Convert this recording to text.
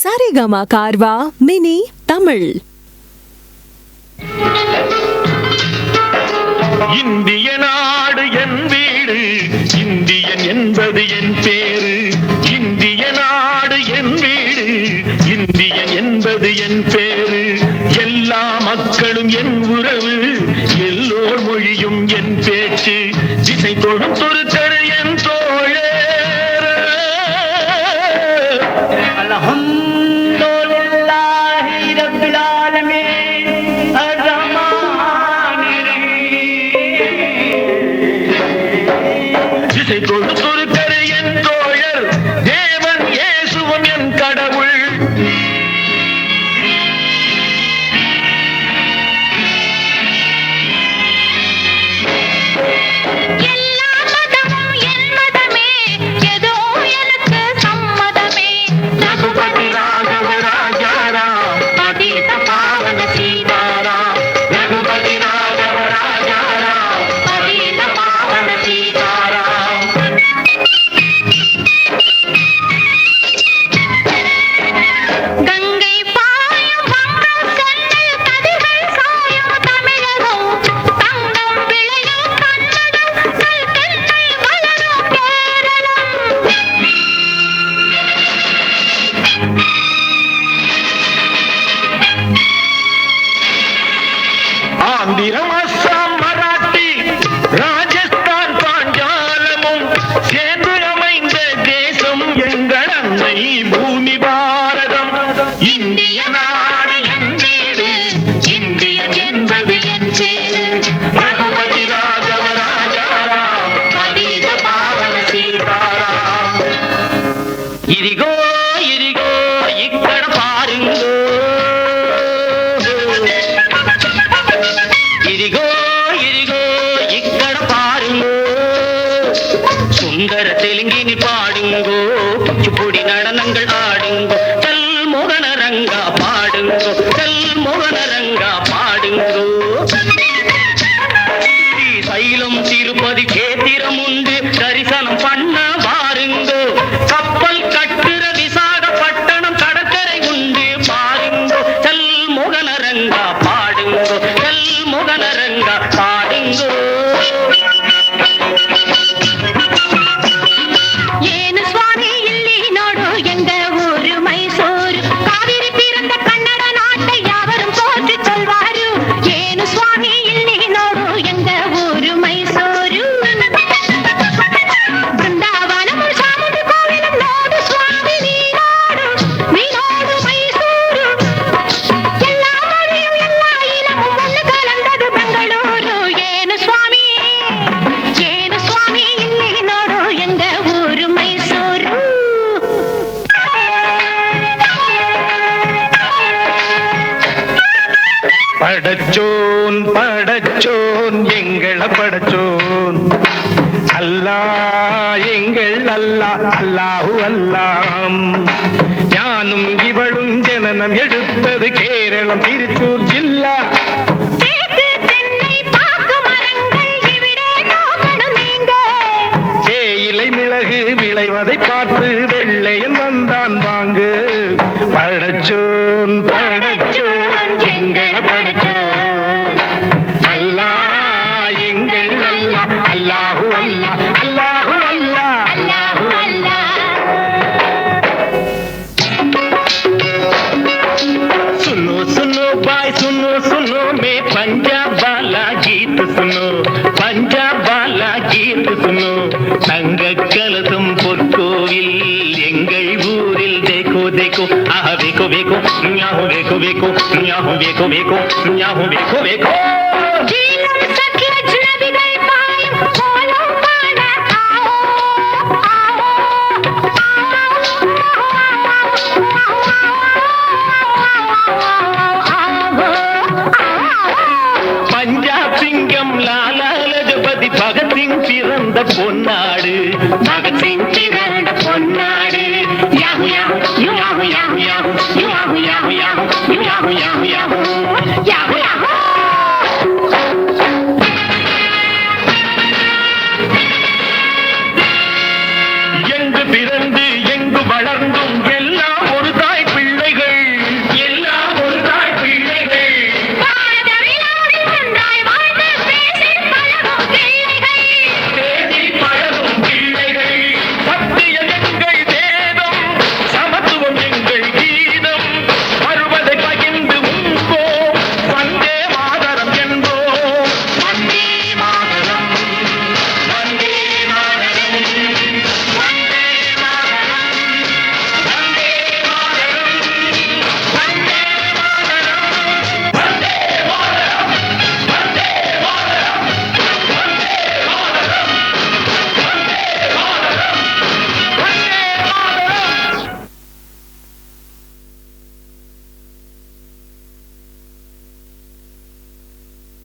Saregama Carvaan mini Tamil. இந்திய நாடு என் வீடு, இந்தியன் என்பது என் பேரு. இந்திய நாடு என் வீடு, இந்தியன் என்பது என் பேரு. எல்லா மக்களும் என் உறவு, எல்லோர் மொழியும் என் பேச்சு. திசை தொழுத்தொருத்தர் என் தோழர். அல்ஹம்துலில்லாஹி ரப்பில் ஆலமீன் அர்-ரஹ்மானிர் ரஹீம். திசை தொழுத்தொருத்தர் என் தோழர், தேவன் இயேசுவும் என் கடவுள். ஆந்திரம், அஸ்ஸாம், மராட்டி, ராஜஸ்தான், பாஞ்சாலமும் சேர்ந்து அமைந்த தேசம் எங்கள் அன்னை பூமி பாரதம். இந்திய நாடு என் வீடு, இந்தியன் என்பது என் பேரு. ரகுபதி ராகவ ராஜாராம், அதீத பாவன சீதாராம். ఇదిగో ఇదిగో ఇక్కడ పారింగో, ఇదిగో ఇదిగో ఇక్కడ పారింగో. சுந்தர தெலுங்கினி பாடுங்கோ, குச்சிப்புடி நடனங்கள் ஆடுங்கோ. கல் மோகனரங்கா பாடுங்கோ, கல் மோகனரங்கா பாடுங்கோ. சைலம் திருப்பதி கேத்திரம் உண்டு, தரிசனம் பண்ண பாருங்கோ. கப்பல் கட்டுற விசாகப்பட்டணம் கடற்கரை உண்டு பாருங்கோ. கல் மோகனரங்கா பாடுங்கோ, கல் மோகனரங்கா பாடுங்கோ. ಏನು ಸ್ವಾಮಿ ಇಲ್ಲಿ ನೋಡು ಎಂಗ ಊರು ಮೈಸೂರು, ಕಾವೇರಿ பிறந்த கன்னட நாட்டை யாவரும் போற்றி சொல்வாரு. ಏನು ಸ್ವಾಮಿ ಇಲ್ಲಿ ನೋಡು ಎಂಗ ಊರು ಮೈಸೂರು, ಬೃಂದಾವನము சாமுண்டி கோவிலும் ನೋಡು ಸ್ವಾಮಿ ನೀನೋಡು ಮೈಸೂರು. எல்லா மொழியும் எல்லா இனமும் ஒன்று கலந்தது பெங்களூರು. ಏನು ಸ್ವಾಮಿ ಇಲ್ಲಿ ನೋಡು ಎಂಗ ಊರು ಮೈಸೂರು. படச்சோன் படச்சோன் எங்கள படச்சோன் அல்லாஹ், எங்கள் அல்லாஹ், அல்லாஹு அல்லாம். ஞானும் இவளும் ஜனனம் எடுத்தது கேரளம், திருச்சூர் ஜில்லா. தேக்கு தென்னை பாக்கு மரங்கள் இவிடே நோக்கணும் நீங்க. தேயிலை மிளகு விளைவதை பார்த்து வெள்ளையன் வந்தான் வாங்கு. படச்சோன் படச்சோன் எங்கள படச்சோன் அல்லாஹ், எங்கள் அல்லாஹ், அல்லாஹு அல்லாஹ், அல்லாஹு அல்லாஹ். அல்லாஹு அல்லாஹ். सुनो सुनो भाई सुनो सुनो, मैं पंजाब वाला गीत सुनो, पंजाब वाला गीत सुनो. தங்க கலசம் பொற்கோவில் எங்கள் ஊரில் देखो देखो, ஆஹா வேகோ வேகோ, ஞாஹு வேகோ வேகோ, ஞாஹு வேகோ வேகோ, ஞாஹு வேகோ வேகோ. ஜீவன் சக்கிய ஜனவிகள் பாயும் கோலம் காண ஆவோ, ஆவோ, ஆவோ. பஞ்சாப் சிங்கம் லாலா லஜபதி பகத்சிங் பிறந்த பொன்னாடு, பகத்சிங் பிறந்த பொன்னாடு. Yahoo yahoo yahoo yahoo yahoo yahoo yahoo yahoo yahoo yahoo yahoo yahoo yahoo. எங்கு பிறந்து எங்கு வளர்ந்தும்